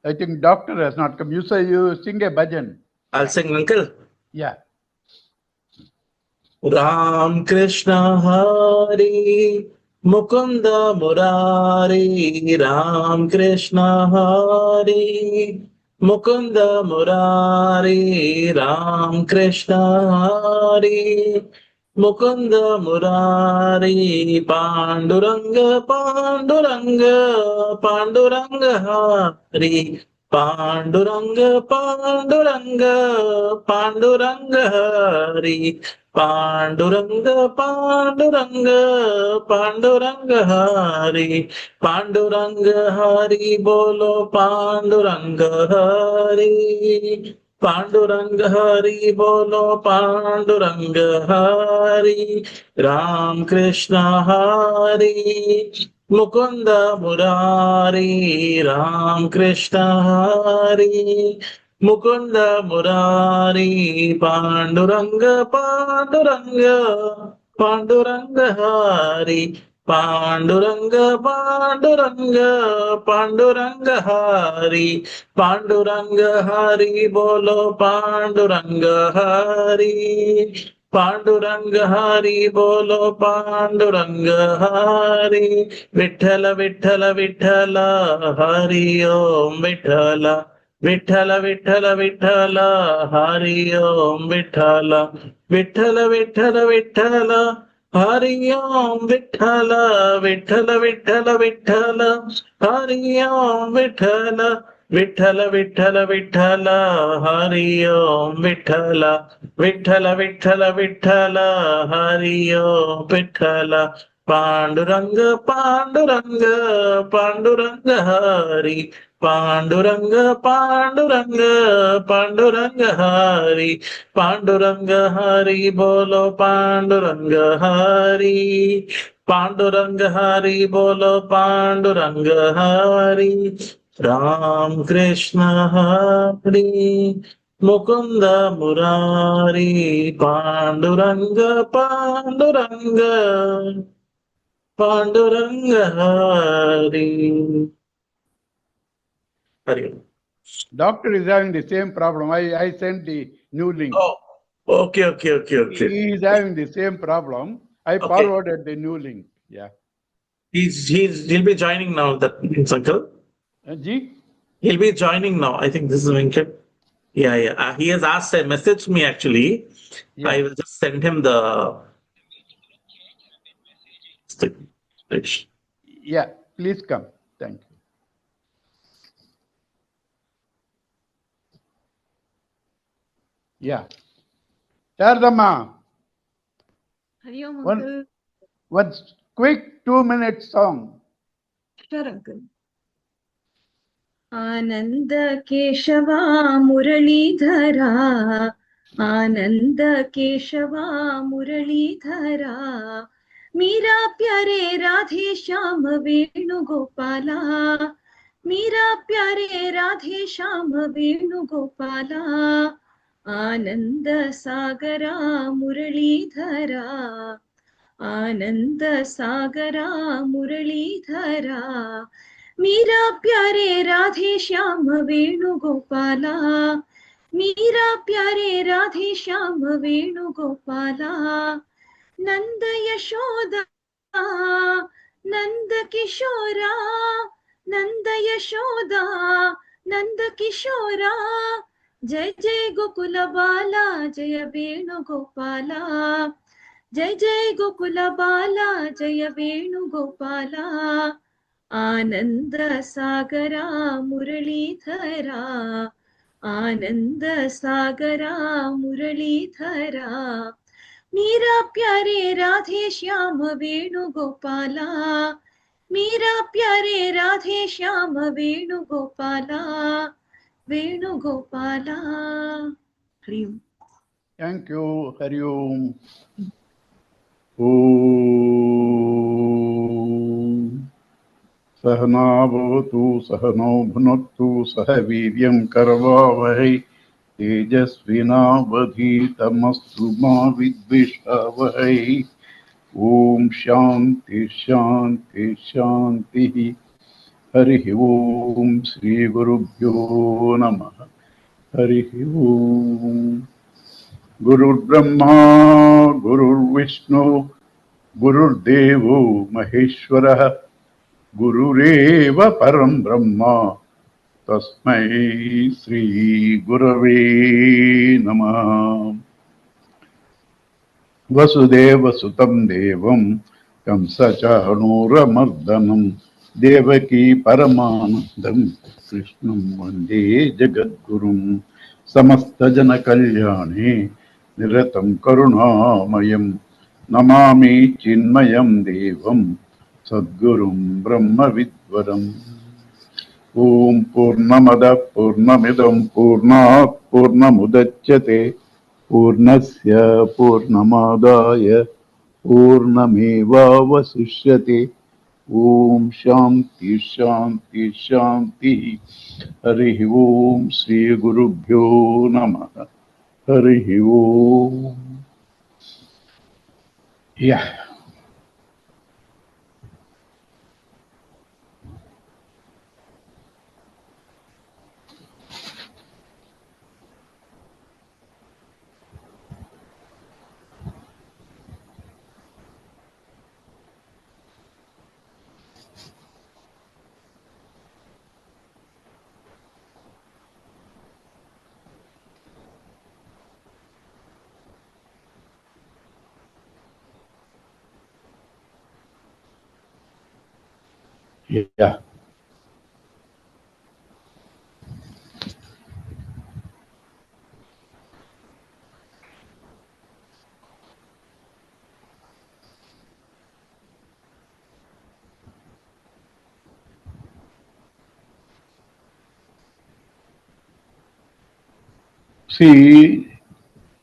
I think doctor has not come. You say you sing a bhajan. I'll sing, uncle. Yeah. Ram Krishna Hari Mukunda Murari, Ram Krishna Hari Mukunda Murari, Ram Krishna Hari Mukunda Murari, Panduranga Panduranga Panduranga Hari, Panduranga Panduranga Panduranga Hari, Panduranga Panduranga Panduranga Hari, Panduranga Hari Bolo Panduranga Hari, Panduranga Hari Bolo Panduranga Hari, Ram Krishna Hari Mukunda Murari, Ram Krishna Hari Mukunda Murari, Panduranga Panduranga Panduranga Hari, Panduranga Panduranga Panduranga Hari, Panduranga Hari Bolo Panduranga Hari, Panduranga Hari Bolo Panduranga Hari, Vithala Vithala Vithala Hari Om Vithala, Vithala Vithala Vithala Hari Om Vithala, Vithala Vithala Vithala Hari Om Vithala, Vithala Vithala Vithala Hari Om Vithala, Vithala Vithala Vithala Hari Om Vithala, Vithala Vithala Vithala Hari Om Vithala, Panduranga Panduranga Panduranga Hari, Panduranga Panduranga Panduranga Hari, Panduranga Hari Bolo Panduranga Hari, Panduranga Hari Bolo Panduranga Hari, Ram Krishna Hari Mukunda Murari, Panduranga Panduranga Panduranga Hari. Hari. Doctor is having the same problem. I sent the new link. Oh, okay. He is having the same problem. I forwarded the new link. Yeah. He'll be joining now. That means, uncle. Ji? He'll be joining now. I think this is Venkat. Yeah. He has asked, messaged me actually. Yeah. I will just send him the. Yeah, please come. Thank you. Yeah. Shardama. Hari Om, uncle. One quick 2-minute song. Sure, uncle. Ananda Keshava Muralidhara, Ananda Keshava Muralidhara, Meera Pyare Radhe Shyam Venugopala, Meera Pyare Radhe Shyam Venugopala, Ananda Sagara Muralidhara, Ananda Sagara Muralidhara, Meera Pyare Radhe Shyam Venugopala, Meera Pyare Radhe Shyam Venugopala, Nanda Yashoda, Nanda Kishora, Nanda Yashoda, Nanda Kishora, Jai Jai Gokula Bala, Jaya Venugopala, Jai Jai Gokula Bala, Jaya Venugopala, Ananda Sagara Muralidhara, Ananda Sagara Muralidhara, Meera Pyare Radhe Shyam Venugopala, Meera Pyare Radhe Shyam Venugopala, Venugopala. Hari Om. Thank you. Hari Om. सहना भवतु सहनौ भुनक्तु सह वीर्यं करवावहै तेजस्विनावधीतमस्तु मा विद्विषावहै ॐ शान्ति शान्ति शान्तिः Harihi Om Sri Gurubhyo Namaha. Harihi Om. Guru Brahma, Guru Vishnu, Guru Devo Maheshwara, Gurureva Param Brahma, Tasmai Sri Gurave Namah. Vasudeva Sutam Devam, Kamsachanuramardanam, Devaki Paramanandam, Krishnam Vande Jagadgurum, Samastajana Kalyani, Niratam Karunamayam, Namami Chinmayam Devam, Sadgurum Brahma Vidvaram. Om Purnamada Purnamidam Purnat Purnamudachyate Purnasya Purnamadaya Purnamevavasishyate. Om Shanti Shanti Shanti. Harihi Om Sri Gurubhyo Namaha. Harihi Om. Yeah. Yeah. See,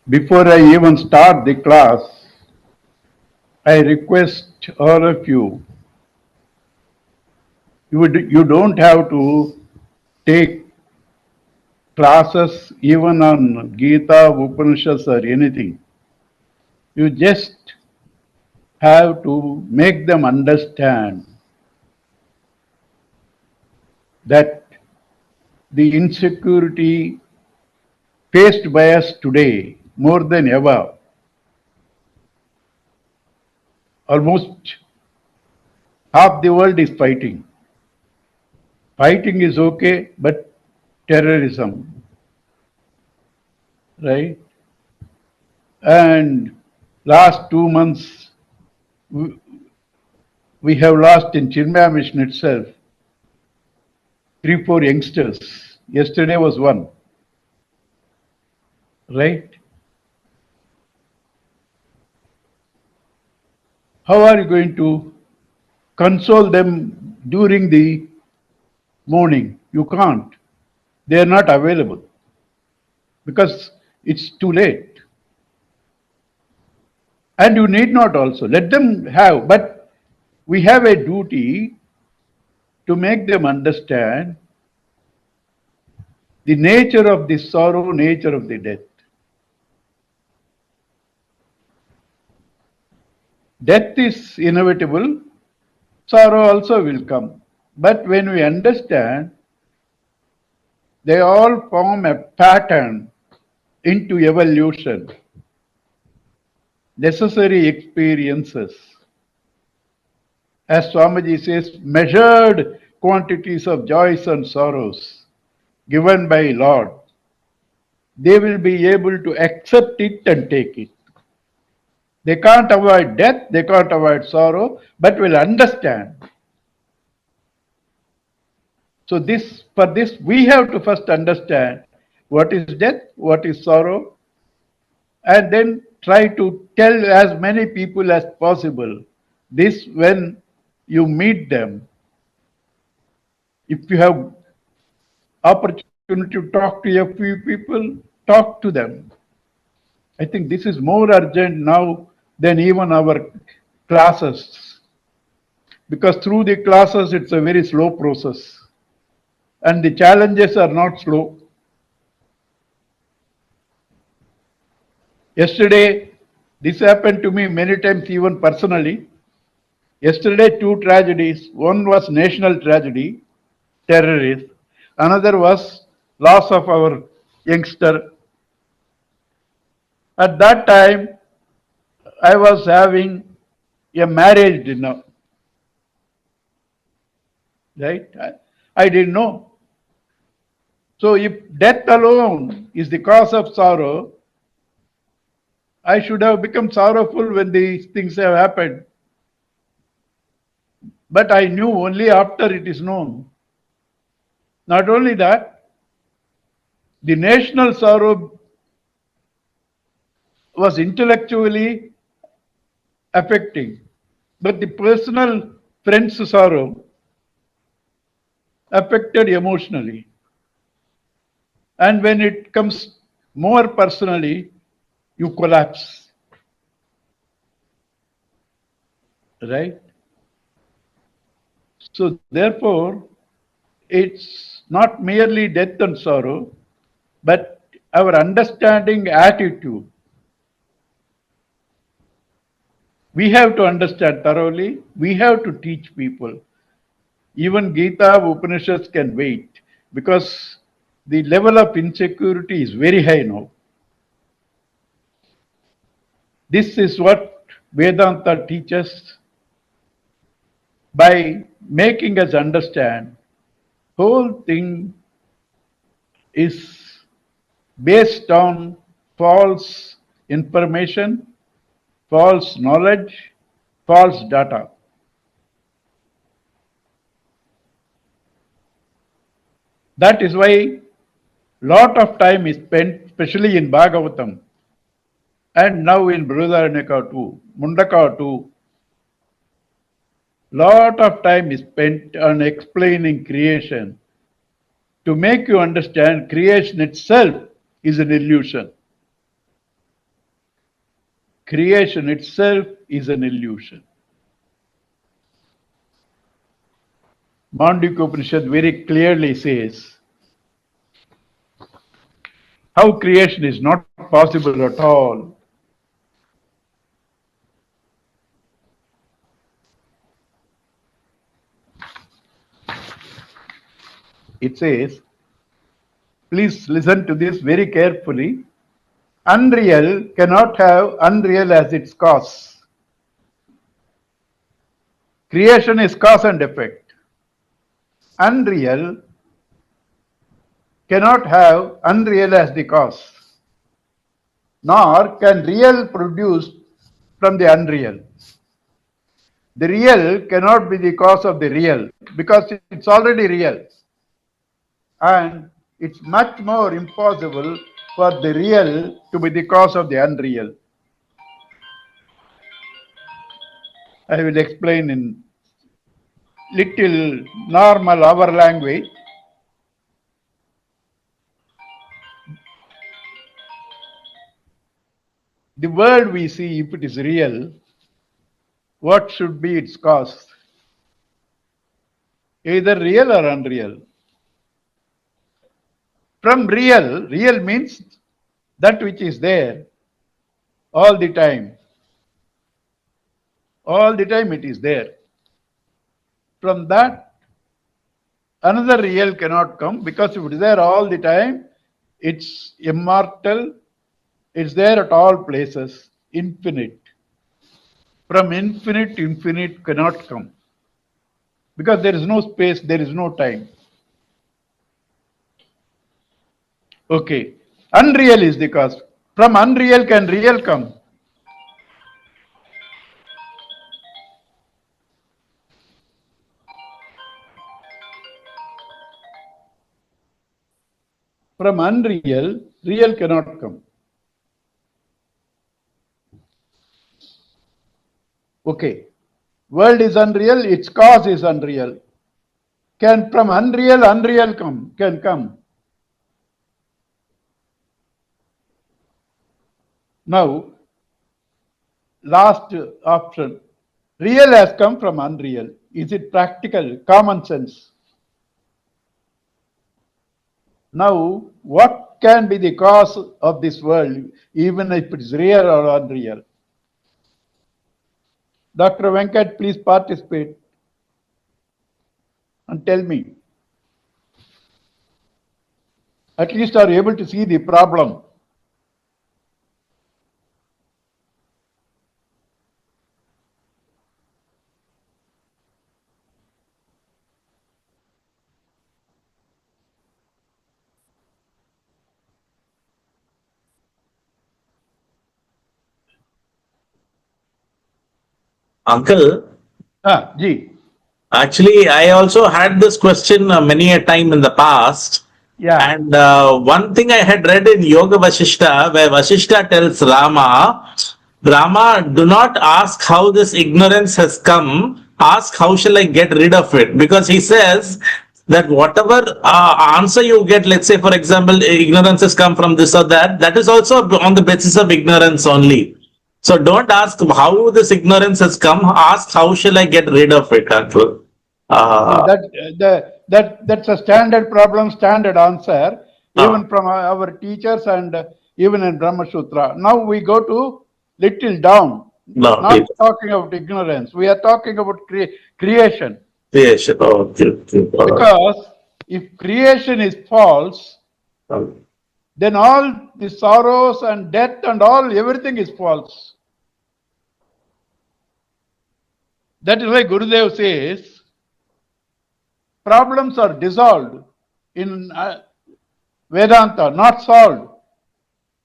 before I even start the class, I request all of you, you don't have to take classes even on Gita, Upanishads or anything. You just have to make them understand that the insecurity faced by us today more than ever, almost half the world is fighting. Fighting is okay, but terrorism, right? And last 2 months, we have lost in Chinmaya Mission itself 3-4 youngsters. Yesterday was one, right? How are you going to console them during the morning? You can't. They are not available because it's too late. And you need not also. Let them have, but we have a duty to make them understand the nature of the sorrow, nature of the death. Death is inevitable, sorrow also will come. But when we understand, they all form a pattern into evolution, necessary experiences. As Swamiji says, measured quantities of joys and sorrows given by Lord. They will be able to accept it and take it. They can't avoid death, they can't avoid sorrow, but will understand. So for this, we have to first understand what is death, what is sorrow, and then try to tell as many people as possible this when you meet them. If you have opportunity to talk to a few people, talk to them. I think this is more urgent now than even our classes. Because through the classes, it's a very slow process. And the challenges are not slow. Yesterday, this happened to me many times, even personally. Yesterday, two tragedies. One was national tragedy. terrorist. Another was loss of our youngster. At that time, I was having a marriage dinner, right? I didn't know. So if death alone is the cause of sorrow, I should have become sorrowful when these things have happened. But I knew only after it is known. Not only that, the national sorrow was intellectually affecting, but the personal friend's sorrow affected emotionally. And when it comes more personally, you collapse. Right? So, therefore, it's not merely death and sorrow, but our understanding attitude. We have to understand thoroughly, we have to teach people. Even Gita Upanishads can wait because the level of insecurity is very high now. This is what Vedanta teaches by making us understand whole thing is based on false information, false knowledge, false data. That is why lot of time is spent, especially in Bhagavatam and now in Brihadaranyaka too, Mundaka too. Lot of time is spent on explaining creation to make you understand creation itself is an illusion. Creation itself is an illusion. Mandukya Upanishad very clearly says how creation is not possible at all. It says, please listen to this very carefully. Unreal cannot have unreal as its cause. Creation is cause and effect. Unreal cannot have unreal as the cause, nor can real produce from the unreal. The real cannot be the cause of the real because it's already real. And it's much more impossible for the real to be the cause of the unreal. I will explain in little normal our language. The world we see, if it is real, what should be its cause? Either real or unreal. From real, real means that which is there all the time. All the time it is there. From that, another real cannot come because if it is there all the time, it's immortal, it's there at all places, infinite. From infinite to infinite cannot come because there is no space, there is no time. Okay, unreal is the cause. From unreal can real come? From unreal, real cannot come. Okay, world is unreal, its cause is unreal. Can from unreal, unreal come? Can come. Now, last option. Real has come from unreal. Is it practical? Common sense. Now, what can be the cause of this world, even if it is real or unreal? Dr. Venkat, please participate and tell me. at least are able to see the problem. Uncle, Ji. actually, I also had this question many a time in the past. Yeah. And one thing I had read in Yoga Vasishta, where Vasishta tells Rama, Rama, do not ask how this ignorance has come, ask how shall I get rid of it. Because he says that whatever answer you get, let's say, for example, ignorance has come from this or that, that is also on the basis of ignorance only. So don't ask how this ignorance has come, ask how shall I get rid of it, uncle. No, Uh, that's a standard problem, standard answer, uh, even from our teachers and even in Brahma Sutra. Now we go to little down, no, not talking about ignorance. We are talking about creation. creation. Oh, Because if creation is false, then all the sorrows and death and all, everything is false. That is why Gurudev says, problems are dissolved in Vedanta, not solved.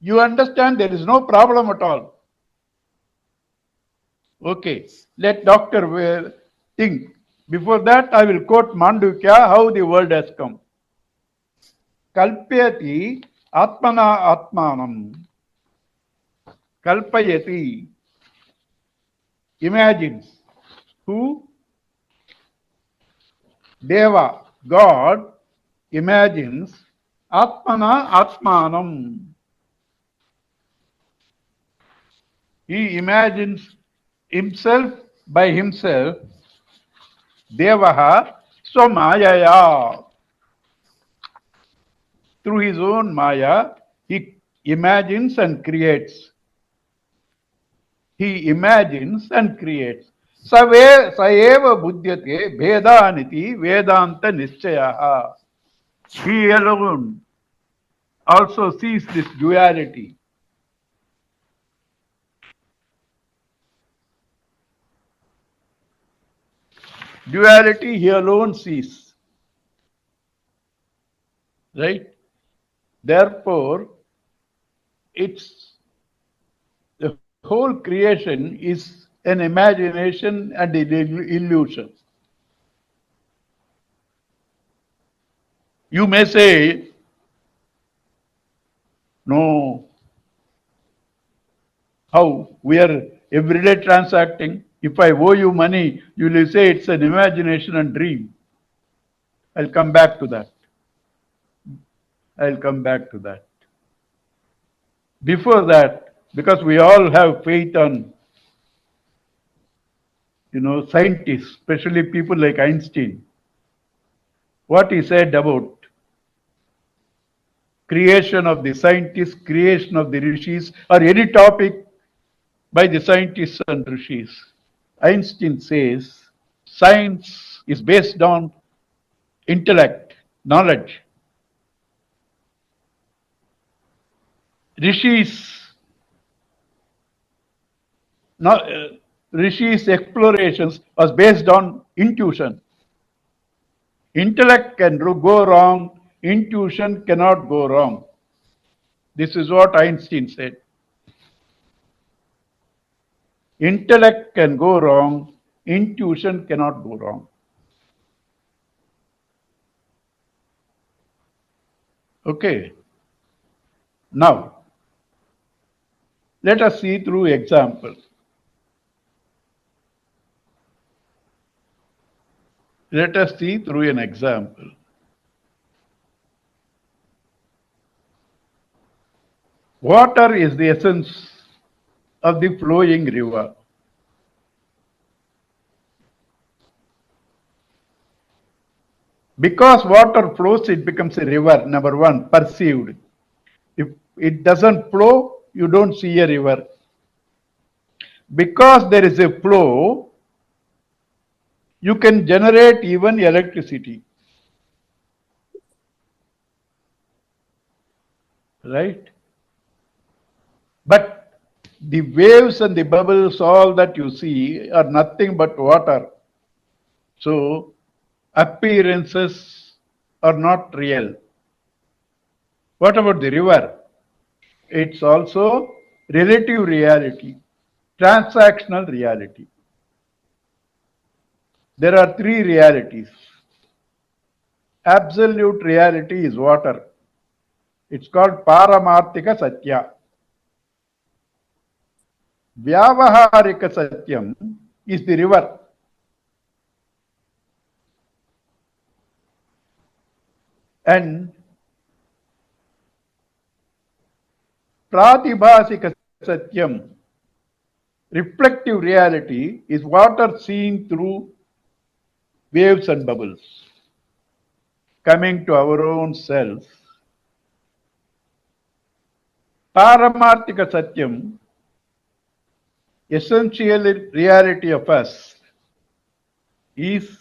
You understand there is no problem at all. Okay, let doctor think. Before that, I will quote Mandukya, how the word has come. Kalpyati atmana atmanam. Kalpayati imagines. Who? Deva, God, imagines atmana atmanam. He imagines himself by himself. Devaha swamayaya. Through his own maya, he imagines and creates. He imagines and creates. Saeva buddhyate bhedaniti vedanta nischaya. He alone also sees this duality. Duality he alone sees. Right? Therefore, it's the whole creation is an imagination and an illusion. You may say, no, how? We are everyday transacting. If I owe you money, you will say it's an imagination and dream. I'll come back to that. I'll come back to that. Before that, because we all have faith on, scientists, especially people like Einstein, what he said about creation of the scientists, creation of the rishis, or any topic by the scientists and rishis. Einstein says science is based on intellect, knowledge. Rishis' explorations was based on intuition. Intellect can go wrong, intuition cannot go wrong. This is what Einstein said. Intellect can go wrong, intuition cannot go wrong. Okay. Now, let us see through example. Let us see through an example. Water is the essence of the flowing river. Because water flows, it becomes a river, number one, perceived. If it doesn't flow, you don't see a river. Because there is a flow, you can generate even electricity. right? But the waves and the bubbles, all that you see, are nothing but water. So appearances are not real. What about the river? It's also relative reality, transactional reality. There are three realities. Absolute reality is water. It's called Paramarthika Satya. Vyavaharika Satyam is the river. And Pratibhasika Satyam, reflective reality, is water seen through waves and bubbles, coming to our own self. Paramarthika Satyam, essential reality of us, is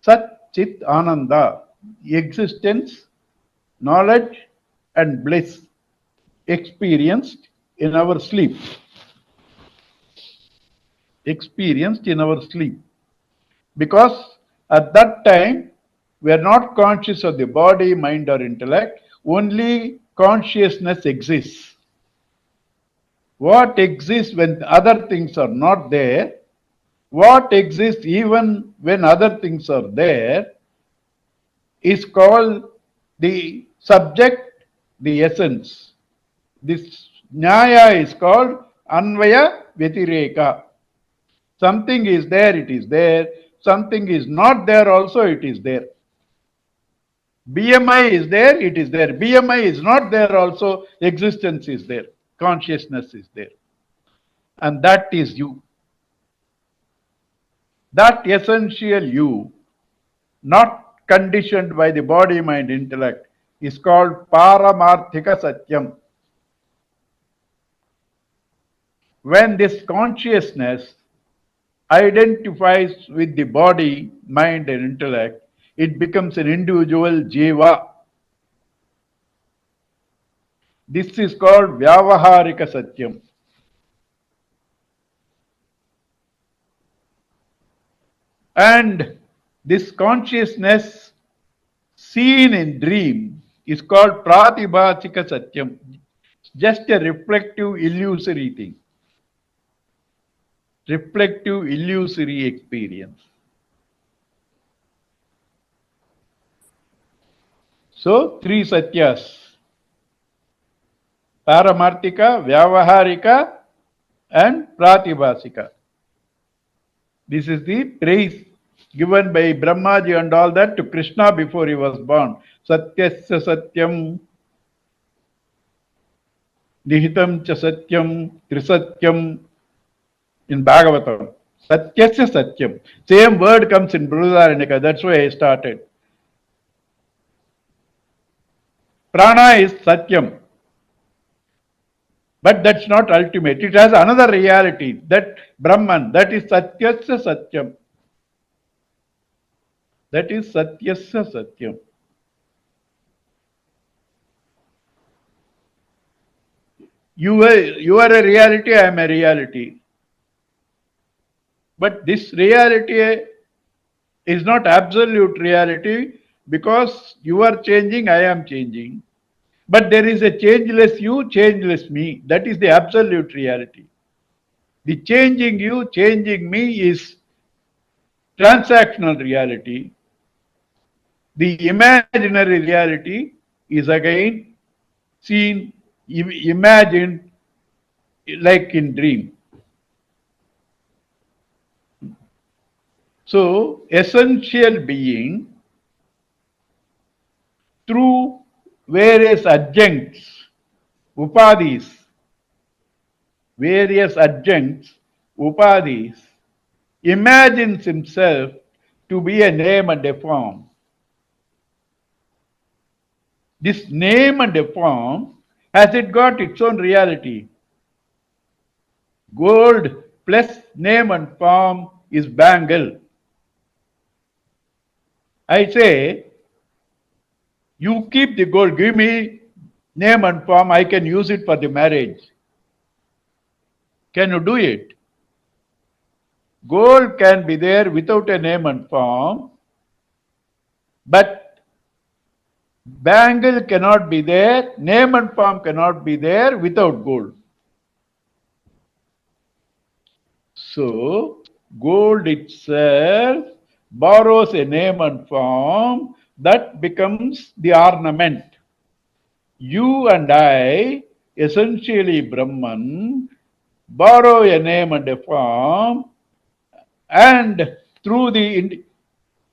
Sat Chit Ananda, existence, knowledge, and bliss experienced in our sleep. Experienced in our sleep. Because at that time, we are not conscious of the body, mind, or intellect, only consciousness exists. What exists when other things are not there, what exists even when other things are there, is called the subject, the essence. This Nyaya is called Anvaya Vyatireka. Something is there, it is there. Something is not there, also it is there. BMI is there, it is there. BMI is not there, also existence is there. Consciousness is there. And that is you. That essential you, not conditioned by the body, mind, intellect, is called Paramarthika Satyam. When this consciousness identifies with the body, mind, and intellect, it becomes an individual jiva. This is called Vyavaharika Satyam. And this consciousness seen in dream is called Pratibhasika Satyam. Just a reflective, illusory thing. Reflective, illusory experience. So, three Satyas. Paramarthika, Vyavaharika, and Pratibhasika. This is the praise given by Brahmaji and all that to Krishna before he was born. Satyasya Satyam, Nihitam cha Satyam, Trisatyam in Bhagavatam. Satyasya Satyam. Same word comes in Brihadaranyaka. That's why I started. Prana is Satyam. But that's not ultimate. It has another reality. That Brahman, that is Satyasya Satyam. That is Satyasya Satyam. You are a reality, I am a reality. But this reality is not absolute reality because you are changing, I am changing. But there is a changeless you, changeless me. That is the absolute reality. The changing you, changing me is transactional reality. The imaginary reality is again seen, imagined like in dream. So, essential being through various adjuncts, upadhis, imagines himself to be a name and a form. This name and a form, has it got its own reality? Gold plus name and form is bangle. I say, you keep the gold, give me name and form, I can use it for the marriage. Can you do it? Gold can be there without a name and form, but bangle cannot be there, name and form cannot be there without gold. So, gold itself borrows a name and form that becomes the ornament. You and I, essentially Brahman, borrow a name and a form, and through the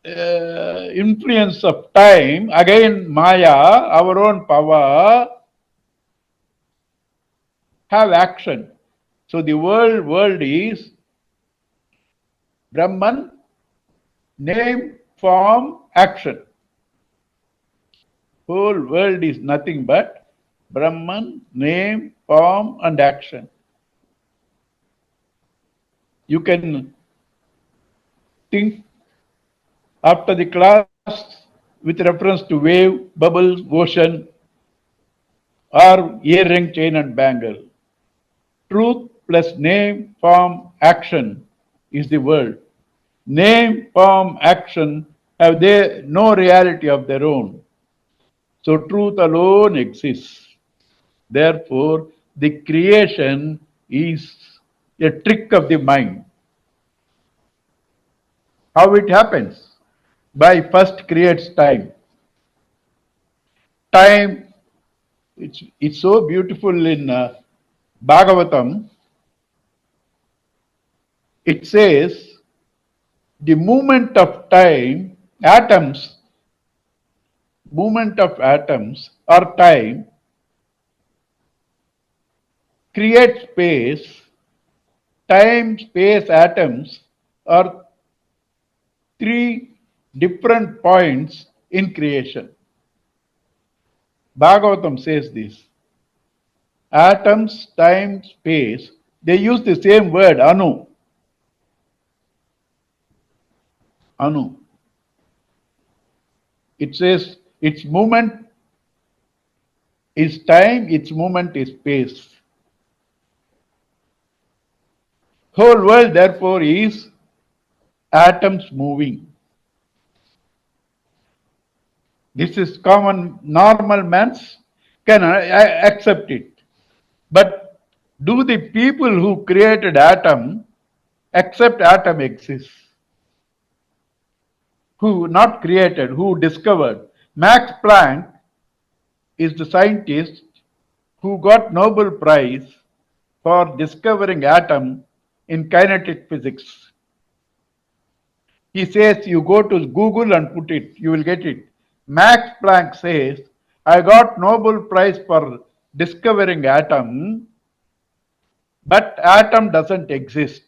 influence of time, again Maya, our own power, have action. So the world is Brahman, name, form, action. Whole world is nothing but Brahman, name, form, and action. You can think after the class with reference to wave, bubble, ocean, or earring, chain, and bangle. Truth plus name, form, action is the world. Name, form, action have they no reality of their own. So truth alone exists. Therefore, the creation is a trick of the mind. How it happens? By first creates time. Time, it's so beautiful in Bhagavatam. It says, the movement of time, movement of atoms or time creates space. Time, space, atoms are three different points in creation. Bhagavatam says this. Atoms, time, space, they use the same word, anu. Anu. It says its movement is time, its movement is space. Whole world, therefore, is atoms moving. This is common, normal man's can accept it. But do the people who created atom accept atom exists? Who not created, who discovered? Max Planck is the scientist who got Nobel Prize for discovering atom in kinetic physics. He says you go to Google and put it, you will get it. Max Planck says, I got Nobel Prize for discovering atom, but atom doesn't exist.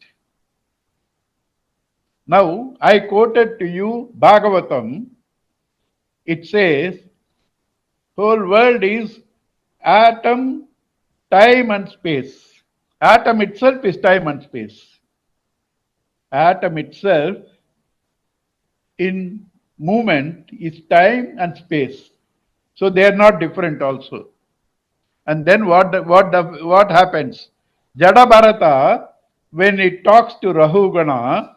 Now, I quoted to you Bhagavatam. It says, whole world is atom, time and space. Atom itself is time and space. Atom itself in movement is time and space. So they are not different also. And then what happens? Jada Bharata, when it talks to Rahugana,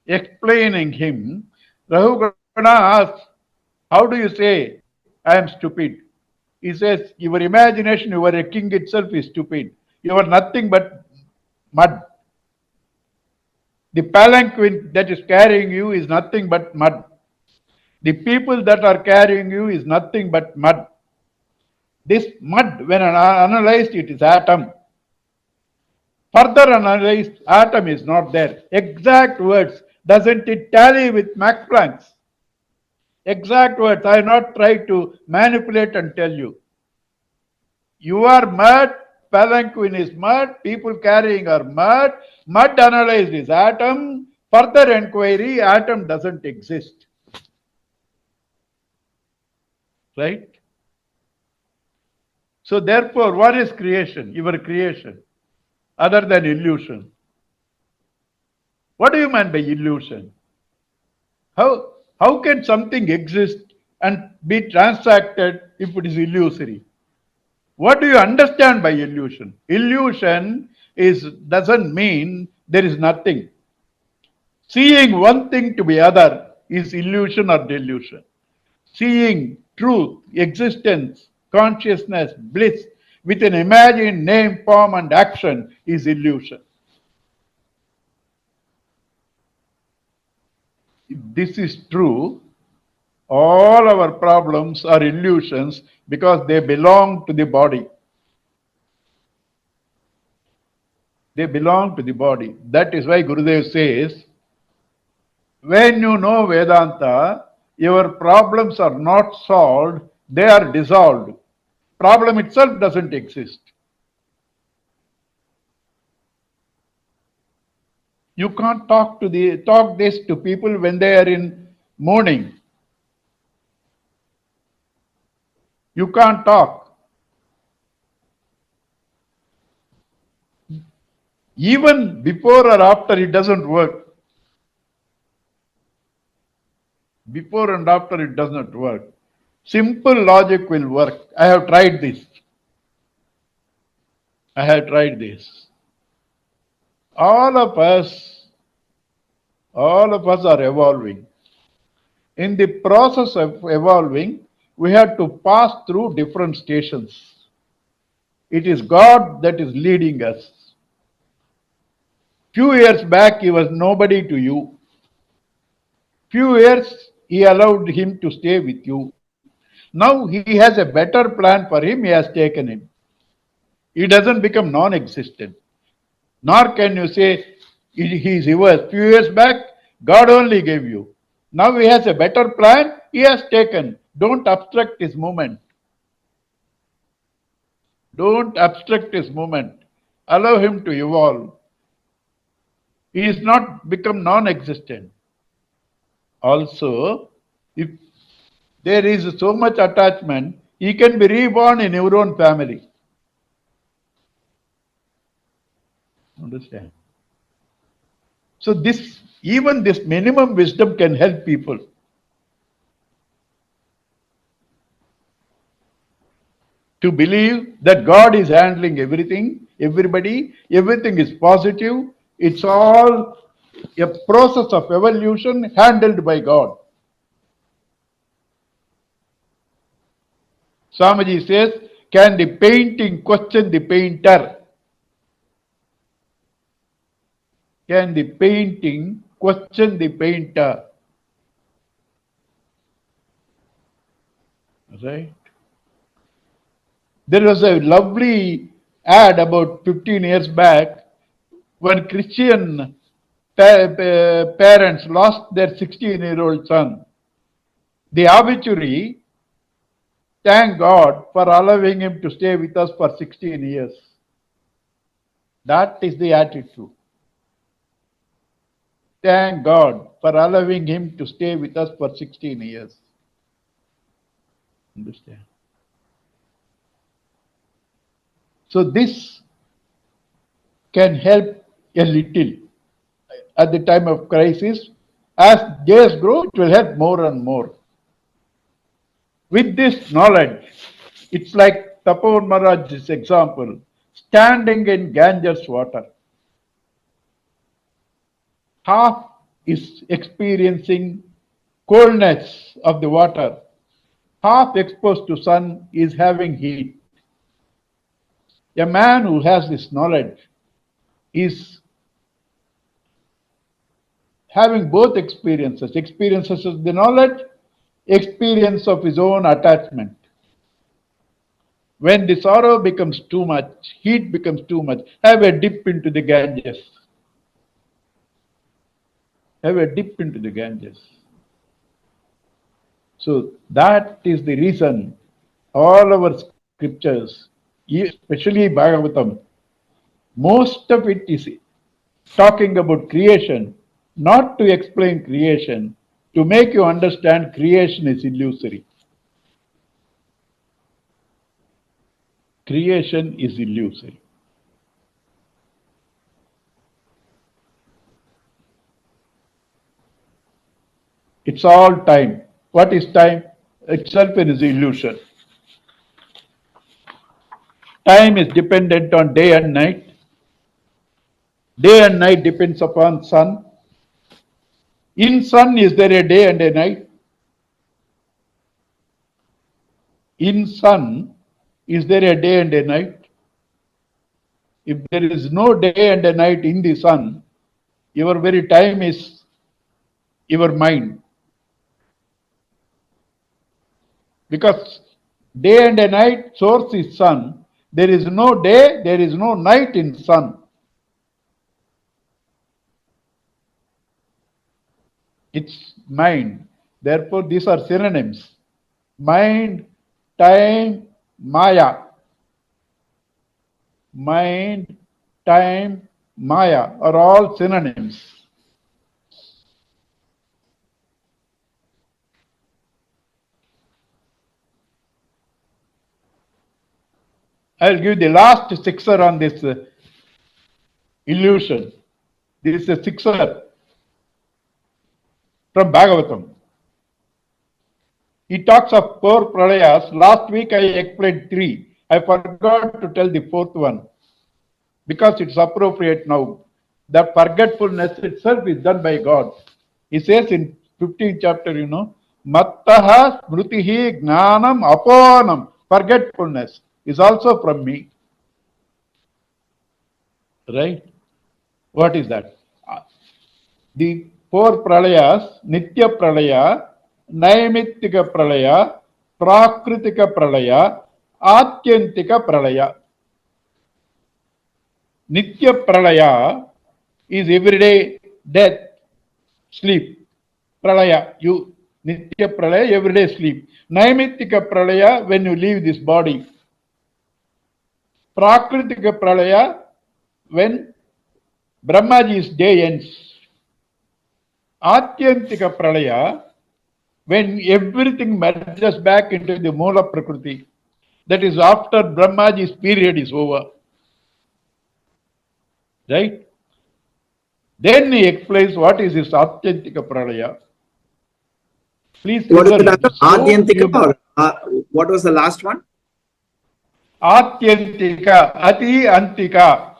explaining him, Rahugana asks, how do you say I am stupid? He says, your imagination, you are a king itself is stupid. You are nothing but mud. The palanquin that is carrying you is nothing but mud. The people that are carrying you is nothing but mud. This mud, when analyzed, it is atom. Further analyzed, atom is not there. Exact words. Doesn't it tally with Max Planck's? Exact words. I have not tried to manipulate and tell you. You are mud, palanquin is mud, people carrying are mud. Mud analyzed is atom. Further inquiry, atom doesn't exist. Right? So therefore, what is creation? Your creation, other than illusion. What do you mean by illusion? How can something exist and be transacted if it is illusory? What do you understand by illusion? Illusion doesn't mean there is nothing. Seeing one thing to be other is illusion or delusion. Seeing truth, existence, consciousness, bliss with an imagined name, form, and action is illusion. If this is true, all our problems are illusions because they belong to the body. They belong to the body. That is why Gurudev says, when you know Vedanta, your problems are not solved, they are dissolved. Problem itself doesn't exist. You can't talk this to people when they are in mourning. You can't talk. Even before or after, it doesn't work. Before and after, it does not work. Simple logic will work. I have tried this. I have tried this. All of us are evolving. In the process of evolving, we have to pass through different stations. It is God that is leading us. Few years back, he was nobody to you. Few years, he allowed him to stay with you. Now he has a better plan for him, he has taken him. He doesn't become non-existent. Nor can you say he is yours. Few years back, God only gave you. Now he has a better plan, he has taken. Don't obstruct his movement. Don't obstruct his movement. Allow him to evolve. He is not become non-existent. Also, if there is so much attachment, he can be reborn in your own family. Understand? So even this minimum wisdom can help people. To believe that God is handling everything, everybody, everything is positive. It's all a process of evolution handled by God. Swamiji says, can the painting question the painter? Can the painting question the painter? Right? There was a lovely ad about 15 years back when Christian parents lost their 16-year-old son. The obituary thank God for allowing him to stay with us for 16 years. That is the attitude. Thank God for allowing him to stay with us for 16 years. Understand? So this can help a little at the time of crisis. As days grow, it will help more and more. With this knowledge, it's like Tapovan Maharaj's example, standing in Ganges water. Half is experiencing coldness of the water, half exposed to sun is having heat. A man who has this knowledge is having both experiences of the knowledge, experience of his own attachment. When the sorrow becomes too much, heat becomes too much, have a dip into the Ganges. Have a dip into the Ganges. So that is the reason all our scriptures, especially Bhagavatam, most of it is talking about creation, not to explain creation, to make you understand creation is illusory. Creation is illusory. It's all time. What is time? Itself is illusion. Time is dependent on day and night. Day and night depends upon sun. In sun, is there a day and a night? In sun, is there a day and a night? If there is no day and a night in the sun, your very time is your mind. Because day and a night, source is sun. There is no day, there is no night in sun. It's mind. Therefore, these are synonyms. Mind, time, Maya. Mind, time, Maya are all synonyms. I'll give the last sixer on this illusion. This is a sixer from Bhagavatam. He talks of four pralayas. Last week I explained three. I forgot to tell the fourth one because it's appropriate now. The forgetfulness itself is done by God. He says in 15th chapter, Mattaha smrutihi gnanam aponam. Forgetfulness is also from me. Right? What is that? The four pralayas, Nitya pralaya, Naimittika pralaya, Prakritika pralaya, Atyantika pralaya. Nitya pralaya is everyday death, sleep. Pralaya, you Nitya pralaya, everyday sleep. Naimittika pralaya, when you leave this body. Prakritika pralaya, when Brahmaji's day ends. Atyantika pralaya, when everything merges back into the Moola Prakriti. That is after Brahmaji's period is over. Right? Then he explains what is this Atyantika pralaya. Please What is listen. the Adyantika or what was the last one? Atyantika, Ati Antika.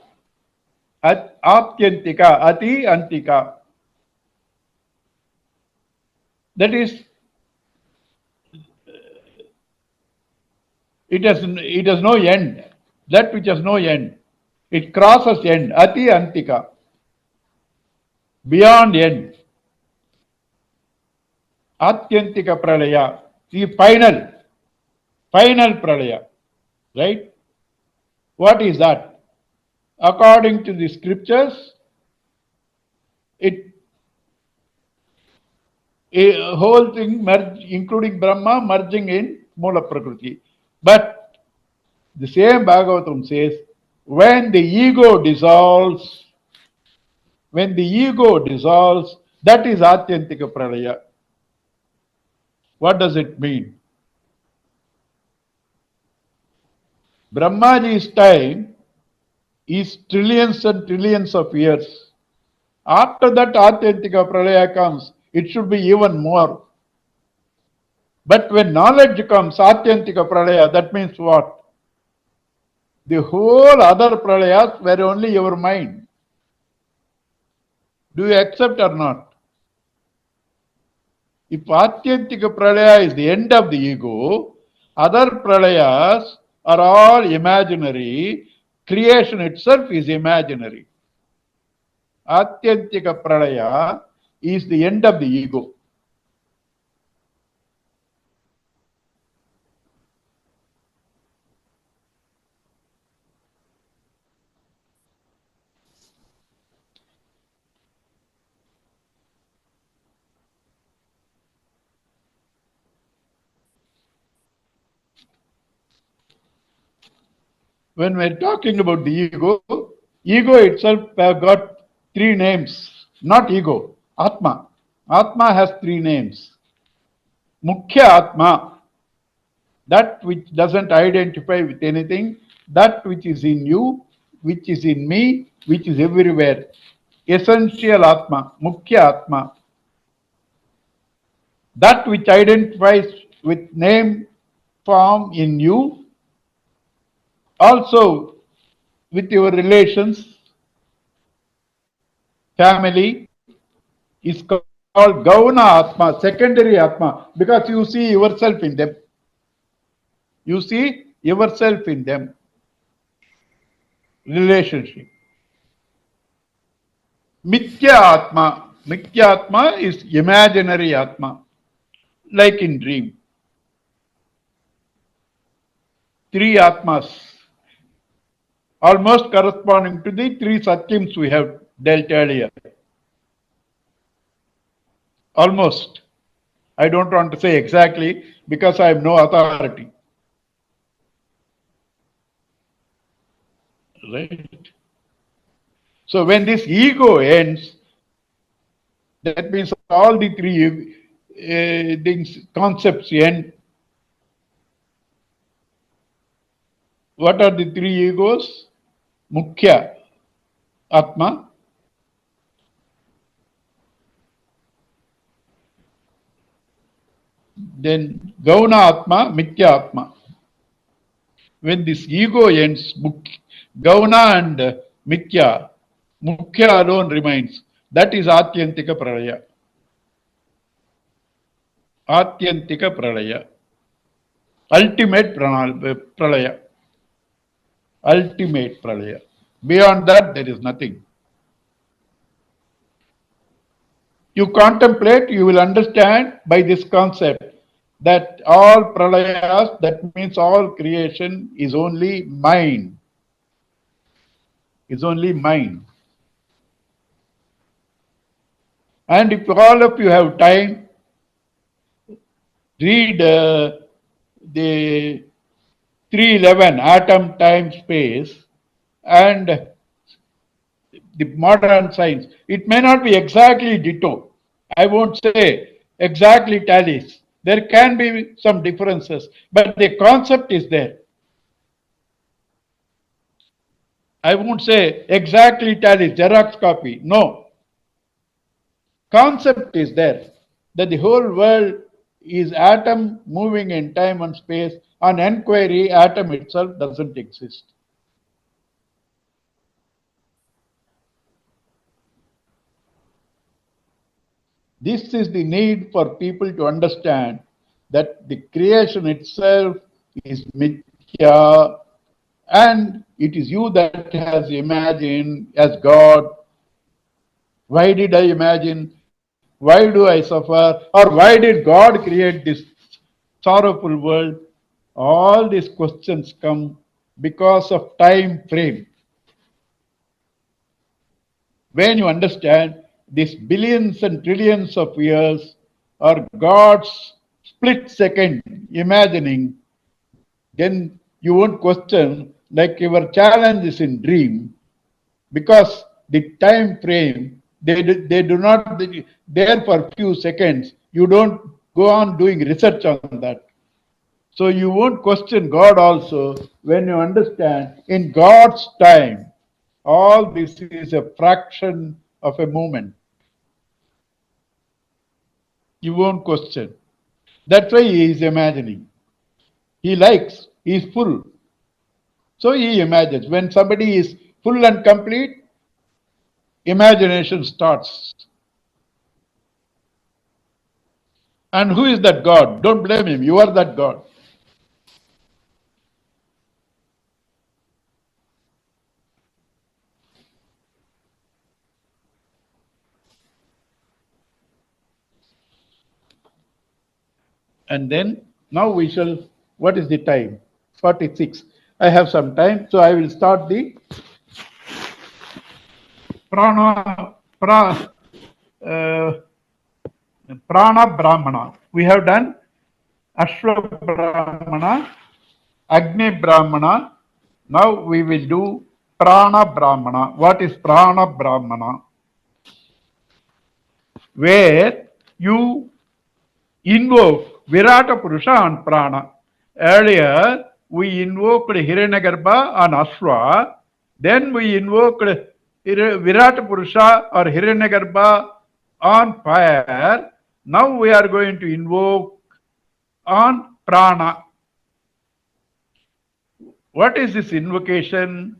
Atyantika, Ati Antika. That is, it has no end. That which has no end. It crosses end. Ati Antika. Beyond end. Atyantika pralaya. The final pralaya. Right? What is that? According to the scriptures, a whole thing including Brahma merging in Moola Prakriti. But the same Bhagavatam says, when the ego dissolves, that is Atyantika pralaya. What does it mean? Brahmaji's time is trillions and trillions of years. After that Atyantika pralaya comes, it should be even more. But when knowledge comes, Atyantika pralaya, that means what? The whole other pralayas were only your mind. Do you accept or not? If Atyantika pralaya is the end of the ego, other pralayas are all imaginary. Creation itself is imaginary. Atyantika pralaya is the end of the ego. When we're talking about the ego itself have got three names. Not ego, Atma. Atma has three names. Mukhya Atma, that which doesn't identify with anything, that which is in you, which is in me, which is everywhere. Essential Atma, Mukhya Atma. That which identifies with name, form in you, Also with your relations, family, is called Gauna Atma, secondary Atma, because you see yourself in them. You see yourself in them. Relationship. Mithya Atma. Mithya Atma is imaginary Atma, like in dream. Three Atmas, almost corresponding to the three Satyams we have dealt earlier. Almost. I don't want to say exactly because I have no authority. Right? So when this ego ends, that means all the three things, concepts end. What are the three egos? Mukhya Atma, then Gauna Atma, Mithya Atma. When this ego ends, Gauna and Mithya, Mukhya alone remains. That is Atyantika Pralaya. Atyantika Pralaya. Ultimate Pralaya. Ultimate Pralaya. Beyond that, there is nothing. You contemplate, you will understand by this concept that all pralayas, that means all creation, is only mind. Is only mind. And if all of you have time, read the 311 atom, time, space, and the modern science. It may not be exactly ditto. I won't say exactly tallies. There can be some differences, but the concept is there. I won't say exactly tallies, Xerox copy. No. Concept is there that the whole world is atom moving in time and space. On enquiry, atom itself doesn't exist. This is the need for people to understand that the creation itself is mithya, and it is you that has imagined as God. Why did I imagine? Why do I suffer? Or why did God create this sorrowful world? All these questions come because of time frame. When you understand these billions and trillions of years are God's split second imagining, then you won't question like your challenge is in dream, because the time frame, they do not there for few seconds. You don't go on doing research on that. So you won't question God also when you understand in God's time, all this is a fraction of a moment. You won't question. That's why he is imagining. He likes, he is full. So he imagines. When somebody is full and complete, imagination starts. And who is that God? Don't blame him. You are that God. And then, now we shall, what is the time? 46. I have some time, so I will start the prana, prana brahmana. We have done Ashwa brahmana, Agni brahmana. Now we will do prana brahmana. What is prana brahmana? Where you invoke Virata Purusha on prana. Earlier, we invoked Hiranyagarbha on Ashwa. Then we invoked Virata Purusha or Hiranyagarbha on fire. Now we are going to invoke on prana. What is this invocation?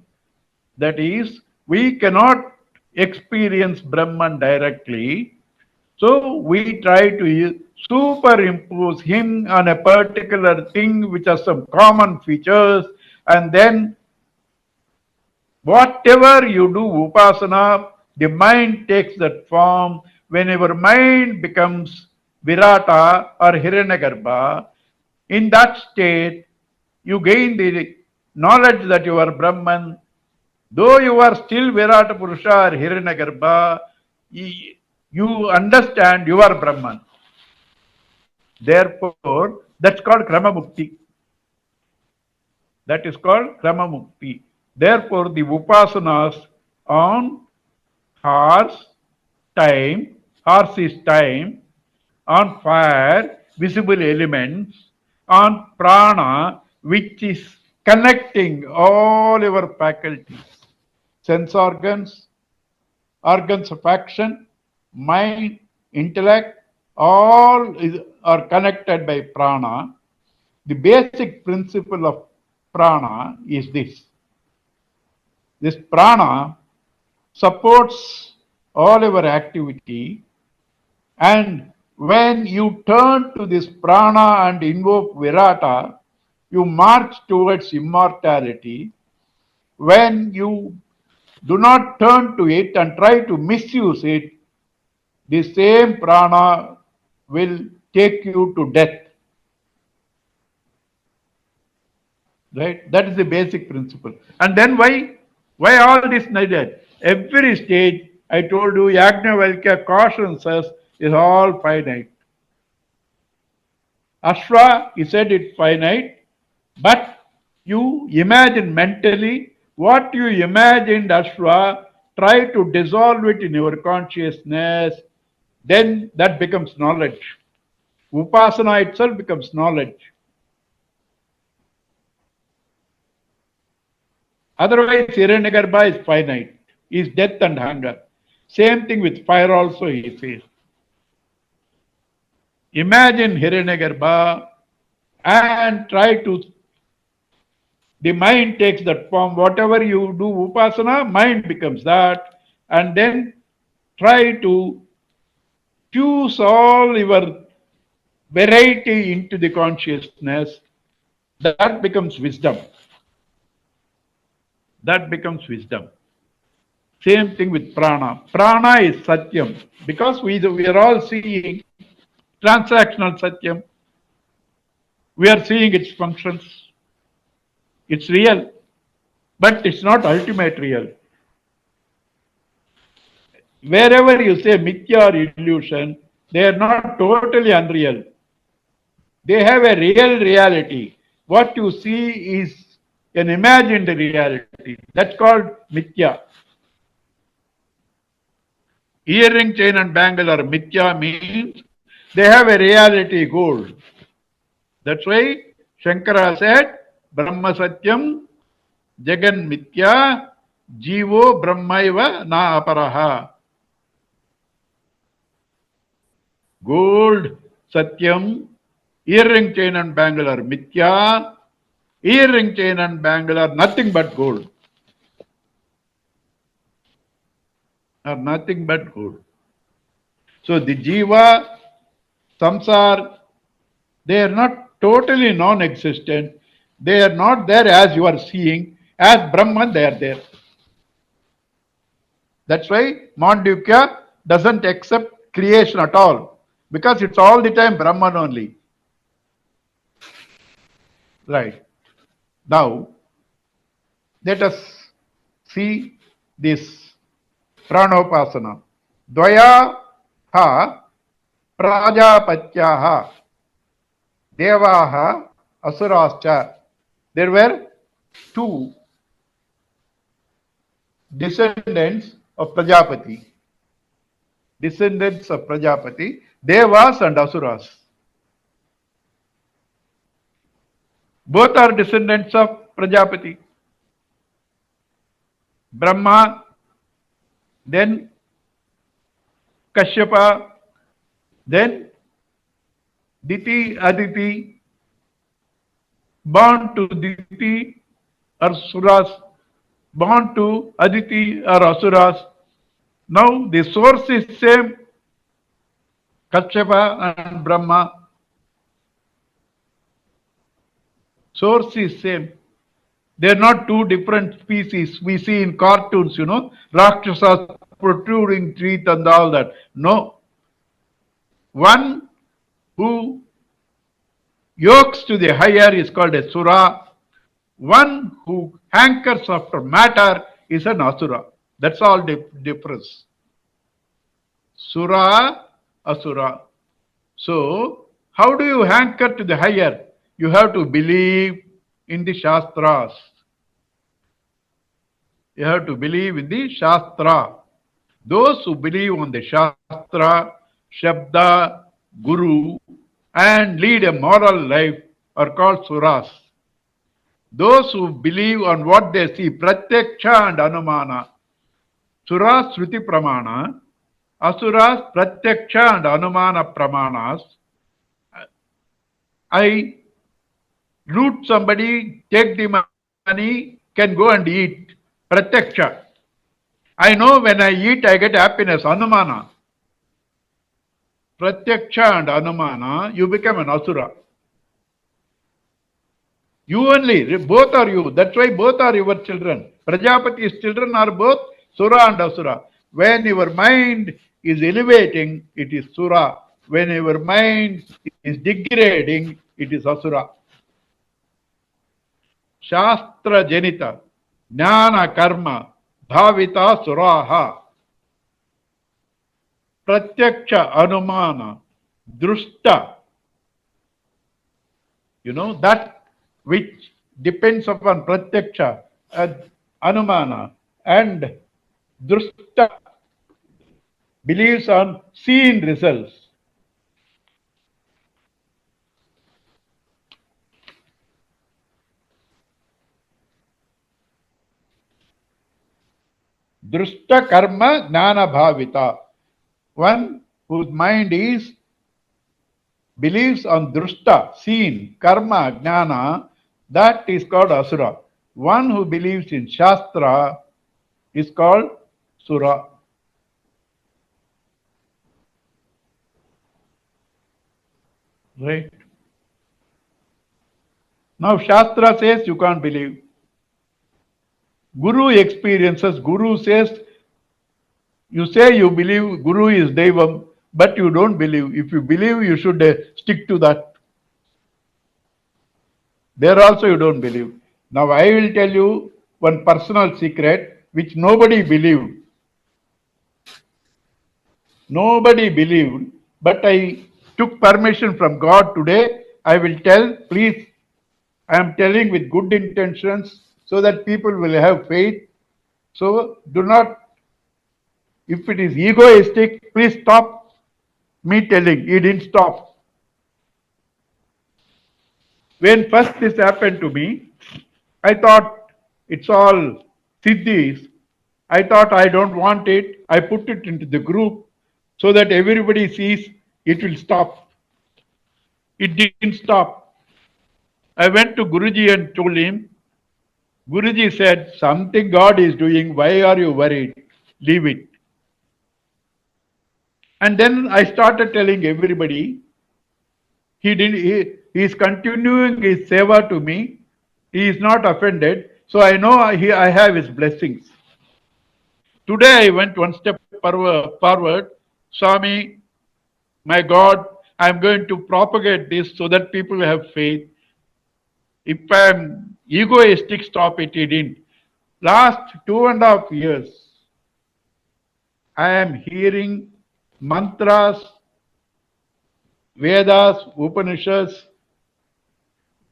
That is, we cannot experience Brahman directly, so we try to superimpose him on a particular thing which has some common features, and then whatever you do upasana, the mind takes that form. When your mind becomes Virata or Hiranyagarbha, in that state, you gain the knowledge that you are Brahman. Though you are still Virata Purusha or Hiranyagarbha, you understand you are Brahman. Therefore, that's called Krama Mukti. That is called Krama Mukti. Therefore, the upasanas on horse, horse is time, on fire, visible elements, on prana, which is connecting all your faculties, sense organs, organs of action, mind, intellect, all are connected by prana. The basic principle of prana is this. This prana supports all our activity, and when you turn to this prana and invoke Virata, you march towards immortality. When you do not turn to it and try to misuse it, the same prana will take you to death. Right? That is the basic principle. And then why all this needed? Every stage, I told you, Yajnavalkya cautions us, is all finite. Ashra, he said it's finite, but you imagine mentally what you imagined Ashra, try to dissolve it in your consciousness, then that becomes knowledge. Upasana itself becomes knowledge. Otherwise, Hiranyagarbha is finite, is death and hunger. Same thing with fire also, he says. Imagine Hiranyagarbha and try to, the mind takes that form. Whatever you do upasana, mind becomes that. And then try to fuse all your variety into the consciousness. That becomes wisdom. That becomes wisdom. Same thing with prana. Prana is satyam. Because we are all seeing transactional satyam. We are seeing its functions. It's real, but it's not ultimate real. Wherever you say mithya or illusion, they are not totally unreal. They have a real reality. What you see is an imagined reality. That's called mithya. Earring, chain, and bangle are mithya means they have a reality gold. That's why Shankara said, Brahma Satyam, Jagan Mithya, Jivo Brahmaiva Na Aparaha. Gold, Satyam, earring, chain, and bangle are Mithya. Earring, chain, and bangle are nothing but gold. Are nothing but gold. So the Jiva, Samsar, they are not totally non-existent. They are not there as you are seeing. As Brahman, they are there. That's why Mandukya doesn't accept creation at all. Because it's all the time Brahman only. Right. Now, let us see this pranopasana. Dvaya ha prajapatyaha devaha asurascha. There were two descendants of Prajapati. Descendants of Prajapati, Devas and Asuras. Both are descendants of Prajapati. Brahma, then Kashyapa, then Diti, Aditi, born to Diti, or suras, born to Aditi or asuras. Now the source is same, Kashyapa and Brahma. Source is same. They are not two different species. We see in cartoons, Rakshasas protruding teeth and all that. No. One who yokes to the higher is called a sura. One who hankers after matter is an asura. That's all the difference. Sura, asura. So, how do you hanker to the higher? You have to believe in the Shastras. You have to believe in the Shastra. Those who believe on the Shastra, Shabda, Guru, and lead a moral life are called Suras. Those who believe on what they see, Pratyaksha and Anumana, Suras Shruti Pramana, Asuras Pratyaksha and Anumana Pramanas. I loot somebody, take the money, can go and eat. Pratyaksha. I know when I eat, I get happiness. Anumana. Pratyaksha and Anumana, you become an Asura. You only, both are you. That's why both are your children. Prajapati's children are both Sura and Asura. When your mind is elevating, it is Sura. When your mind is degrading, it is Asura. Shastra Janita, Jnana Karma, Bhavita Suraha. Pratyaksha Anumana, Drushta. That which depends upon Pratyaksha, Anumana, and Drushta believes on seen results. Drushta Karma Jnana Bhavita. One whose mind believes on drushta, seen, karma, jnana, that is called asura. One who believes in shastra is called sura. Right? Now shastra says you can't believe. Guru experiences, Guru says, you say you believe Guru is Devam, but you don't believe. If you believe, you should stick to that. There also you don't believe. Now I will tell you one personal secret which nobody believed. Nobody believed, but I took permission from God today. I will tell, please, I am telling with good intentions so that people will have faith. So do not, if it is egoistic, please stop me telling. He didn't stop. When first this happened to me, I thought it's all siddhis. I thought I don't want it. I put it into the group so that everybody sees it will stop. It didn't stop. I went to Guruji and told him, Guruji said, something God is doing, why are you worried? Leave it. And then I started telling everybody, he is continuing his seva to me. He is not offended. So I know I have his blessings. Today I went one step forward. Swami, my God, I am going to propagate this so that people have faith. If I am egoistic, stop it. He didn't. Last 2.5 years, I am hearing mantras, Vedas, Upanishads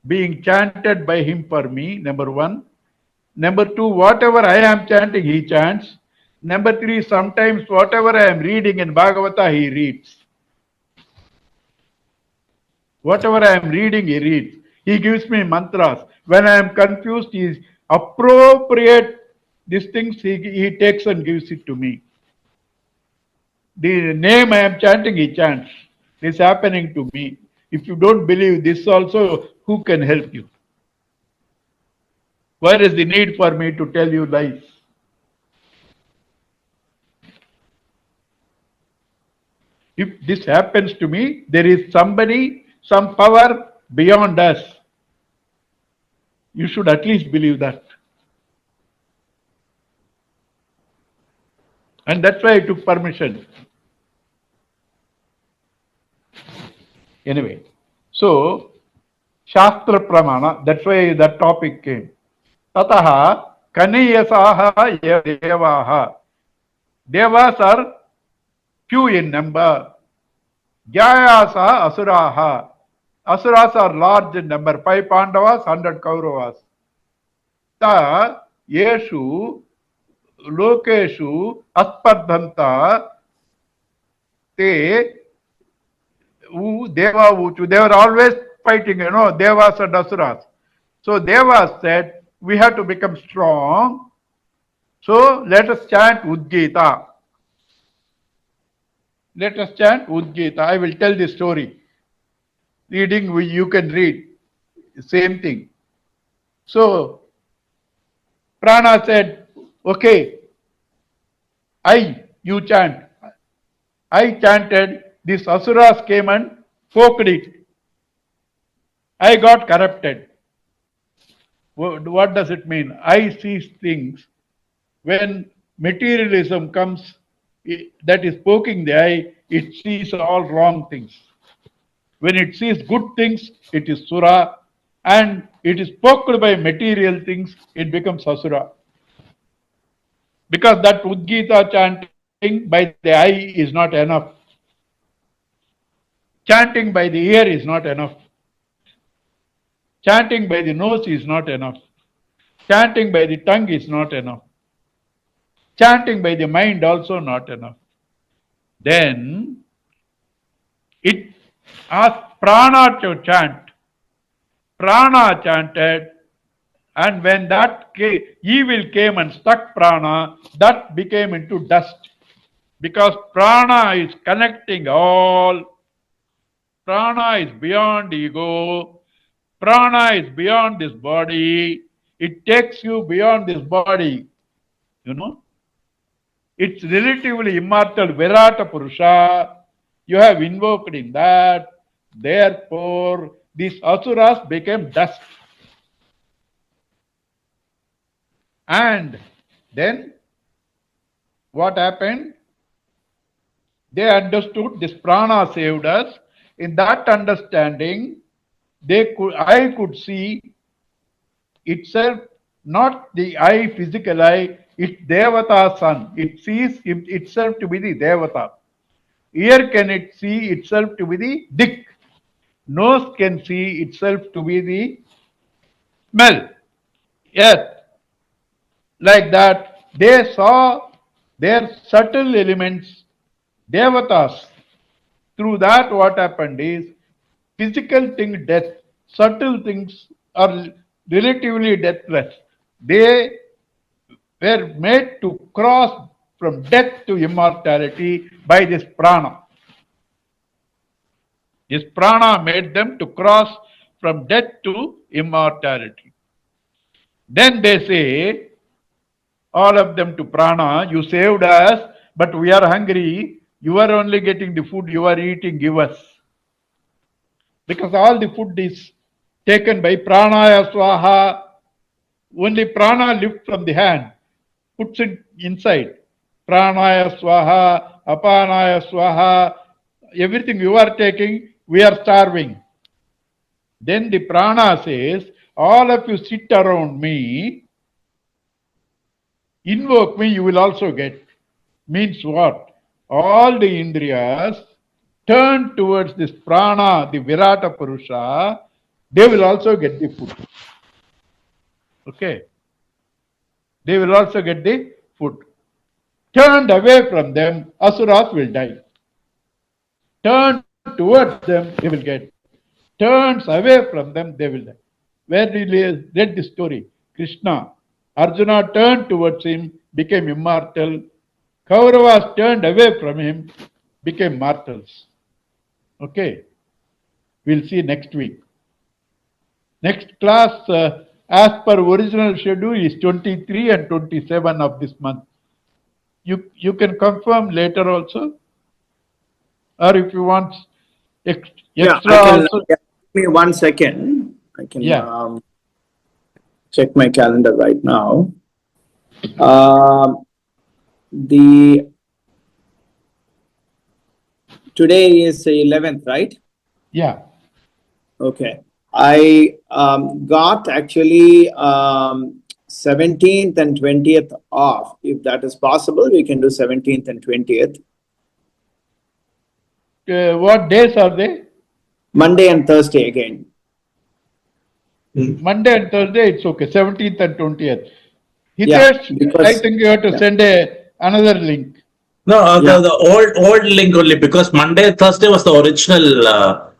being chanted by him for me, number one. Number two, whatever I am chanting, he chants. Number three, sometimes whatever I am reading in Bhagavata, he reads. Whatever I am reading, he reads. He gives me mantras. When I am confused, he is appropriate these things he takes and gives it to me. The name I am chanting, he chants. This is happening to me. If you don't believe this also, who can help you? Where is the need for me to tell you lies? If this happens to me, there is somebody, some power beyond us. You should at least believe that. And that's why I took permission. Anyway, so Shastra Pramana, that's why that topic came. Tataha Kaniyasaha Devaha. Devas are few in number. Jayasa Asuraha. Asuras are large in number. 5 Pandavas, 100 Kauravas. Ta Yeshu Lokeshu Aspardhanta Te Deva Uchu. They were always fighting, Devas and Asuras. So Devas said, we have to become strong. So let us chant Udgita. Let us chant Udgita. I will tell the story. Reading, you can read. Same thing. So Prana said, okay, you chant. I chanted. These Asuras came and poked it. I got corrupted. What does it mean? I see things. When materialism comes, that is poking the eye, it sees all wrong things. When it sees good things, it is Sura. And it is poked by material things, it becomes Asura. Because that Udgita chanting by the eye is not enough. Chanting by the ear is not enough. Chanting by the nose is not enough. Chanting by the tongue is not enough. Chanting by the mind also not enough. Then it asked Prana to chant. Prana chanted, and when that evil came and struck Prana, that became into dust. Because Prana is connecting all. Prana is beyond ego. Prana is beyond this body. It takes you beyond this body. It's relatively immortal Virata Purusha. You have invoked in that. Therefore, these Asuras became dust. And then what happened? They understood this Prana saved us. In that understanding, I could see itself, not the eye, physical eye, it's Devata son. It sees itself to be the Devata. Ear can it see itself to be the Dik. Nose can see itself to be the smell. Yes. Like that, they saw their subtle elements, Devatas. Through that, what happened is, physical thing death, subtle things are relatively deathless. They were made to cross from death to immortality by this prana. This prana made them to cross from death to immortality. Then they say, all of them to prana, you saved us, but we are hungry. You are only getting the food you are eating, give us. Because all the food is taken by pranaya swaha. Only prana lifts from the hand, puts it inside. Pranaya swaha, apanaya swaha. Everything you are taking, we are starving. Then the prana says, all of you sit around me, invoke me, you will also get. Means what? All the indriyas turn towards this prana, the Virata Purusha, they will also get the food. Okay. They will also get the food. Turned away from them, asuras will die. Turned towards them, they will get. Turns away from them, they will die. Where did you read the story? Krishna. Arjuna turned towards him, became immortal. Kauravas turned away from him, became mortals. Okay. We'll see next week. Next class, as per original schedule is 23 and 27 of this month. You can confirm later also, or if you want Yeah, extra I can. also. Yeah, give me 1 second. I can Yeah. check my calendar right now. The today is the 11th, right? Yeah. Okay. I got actually 17th and 20th off. If that is possible, we can do 17th and 20th. What days are they? Monday and Thursday again. Monday and Thursday, it's okay. 17th and 20th. Yeah, Hitesh, because I think you have to yeah. send another link. No, Yeah. the old link only, because Monday, Thursday was the original.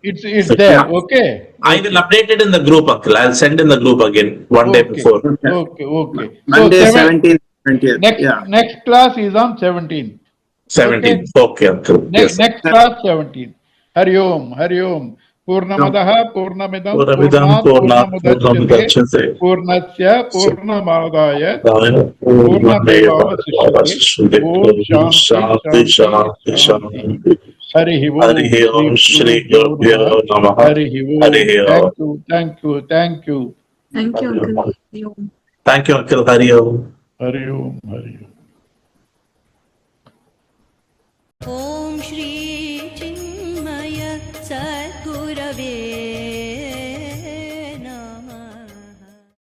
It's Session. there. Okay. I will update it in the group, uncle. I'll send in the group again one day Okay. before. Okay. Okay. So Monday 17th, 20th. Yeah. next class is on 17th. 17th. Okay, uncle. Yes. Next class 17th. Hari Om, Hari Om. Purnamadaha, Purnamidam, Puramidam Purnat, Purnat Purnamudachyate, Purnamudachyate. Purnasya, Purnamadaya, Purnameva Purnameva Vasishyate. Vasishyate. Om Shanti, Shanti, Shanti, Shanti, Shanti. Shanti. Hari Om, Hari Om, Shri Shri Guru Namaha. Guru Namaha. Hari Om. Hari Om. Thank you. Thank you, Uncle. Hari Om. Thank you, uncle. Hari Om. Hari Om, Hari Om. Om Shri Chinmay सद्गुरवे